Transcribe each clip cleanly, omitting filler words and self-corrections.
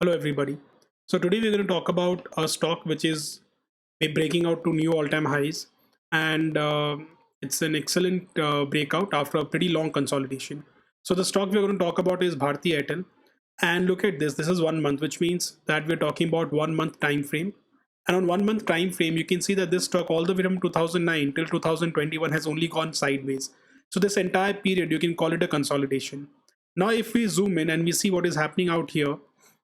Hello, everybody. So today we're going to talk about a stock which is breaking out to new all-time highs, and it's an excellent breakout after a pretty long consolidation. So the stock we're going to talk about is Bharti Airtel, and look at this. This is 1 month, which means that we're talking about 1 month time frame. And on 1 month time frame, you can see that this stock all the way from 2009 till 2021 has only gone sideways. So this entire period, you can call it a consolidation. Now, if we zoom in and we see what is happening out here,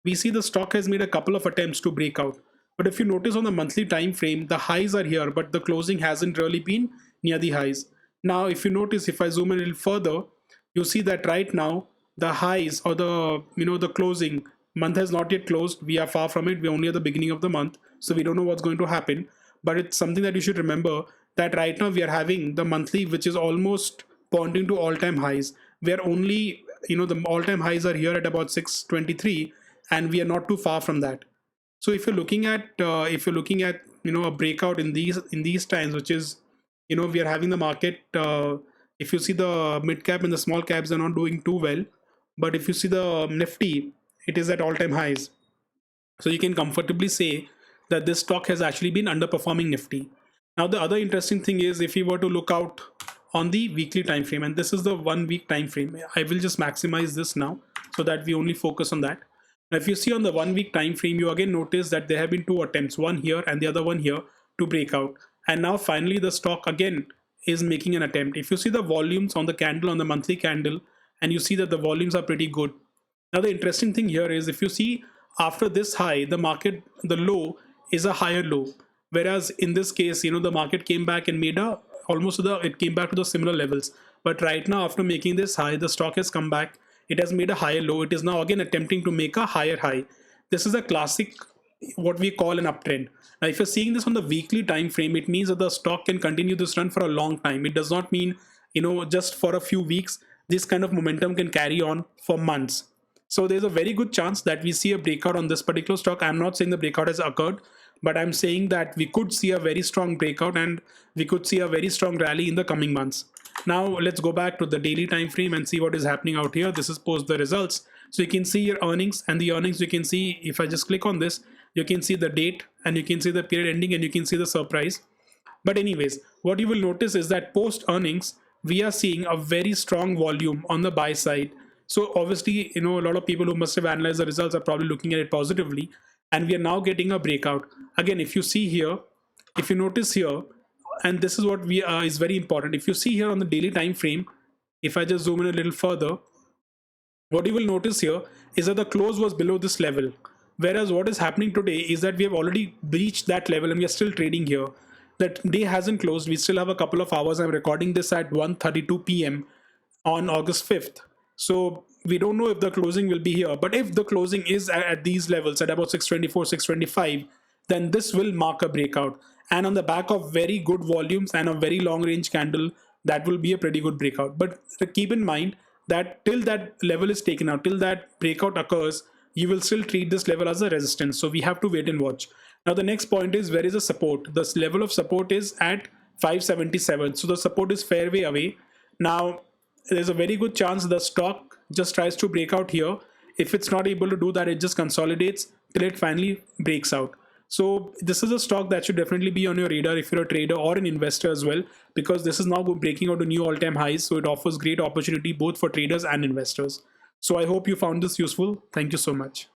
we see the stock has made a couple of attempts to break out. But if you notice on the monthly time frame, the highs are here, but the closing hasn't really been near the highs. Now, if you notice, if I zoom in a little further, you see that right now the highs or the closing month has not yet closed. We are far from it. We're only at the beginning of the month, so we don't know what's going to happen. But it's something that you should remember that right now we are having the monthly, which is almost pointing to all-time highs. We are only, the all-time highs are here at about 623, and we are not too far from that. So if you're looking at a breakout in these times, which is we are having the market. If you see the mid cap and the small caps are not doing too well, but if you see the Nifty, it is at all-time highs. So you can comfortably say that this stock has actually been underperforming Nifty. Now the other interesting thing is if you were to look out on the weekly time frame, and this is the 1 week time frame. I will just maximize this now so that we only focus on that. Now, if you see on the 1 week time frame, you again notice that there have been two attempts, one here and the other one here, to break out. And now finally the stock again is making an attempt. If you see the volumes on the candle, on the monthly candle, and you see that the volumes are pretty good. Now the interesting thing here is if you see after this high, the market, the low is a higher low. Whereas in this case, the market came back and made a almost to the it came back to the similar levels. But right now, after making this high, the stock has come back. It has made a higher low. It is now again attempting to make a higher high. This is a classic what we call an uptrend. Now, if you're seeing this on the weekly time frame, it means that the stock can continue this run for a long time. It does not mean just for a few weeks. This kind of momentum can carry on for months. So there's a very good chance that we see a breakout on this particular stock. I'm not saying the breakout has occurred, but I'm saying that we could see a very strong breakout and we could see a very strong rally in the coming months. Now let's go back to the daily time frame and see what is happening out here. This is post the results. So you can see your earnings, and the earnings you can see, if I just click on this, you can see the date and you can see the period ending and you can see the surprise. But anyways, what you will notice is that post earnings, we are seeing a very strong volume on the buy side. So obviously, a lot of people who must have analyzed the results are probably looking at it positively. And we are now getting a breakout. Again, if you see here, if you notice here, and this is what we is very important. If you see here on the daily time frame, if I just zoom in a little further, what you will notice here is that the close was below this level. Whereas what is happening today is that we have already breached that level and we are still trading here. That day hasn't closed. We still have a couple of hours. I'm recording this at 1:32 p.m. on August 5th. So we don't know if the closing will be here. But if the closing is at these levels at about 624, 625, then this will mark a breakout. And on the back of very good volumes and a very long range candle, that will be a pretty good breakout. But keep in mind that till that level is taken out, till that breakout occurs, you will still treat this level as a resistance. So we have to wait and watch. Now the next point is, where is the support? This level of support is at 577. So the support is fair way away. Now there's a very good chance the stock just tries to break out here. If it's not able to do that, it just consolidates till it finally breaks out. So this is a stock that should definitely be on your radar if you're a trader or an investor as well, because this is now breaking out to new all-time highs. So it offers great opportunity both for traders and investors. So I hope you found this useful. Thank you so much.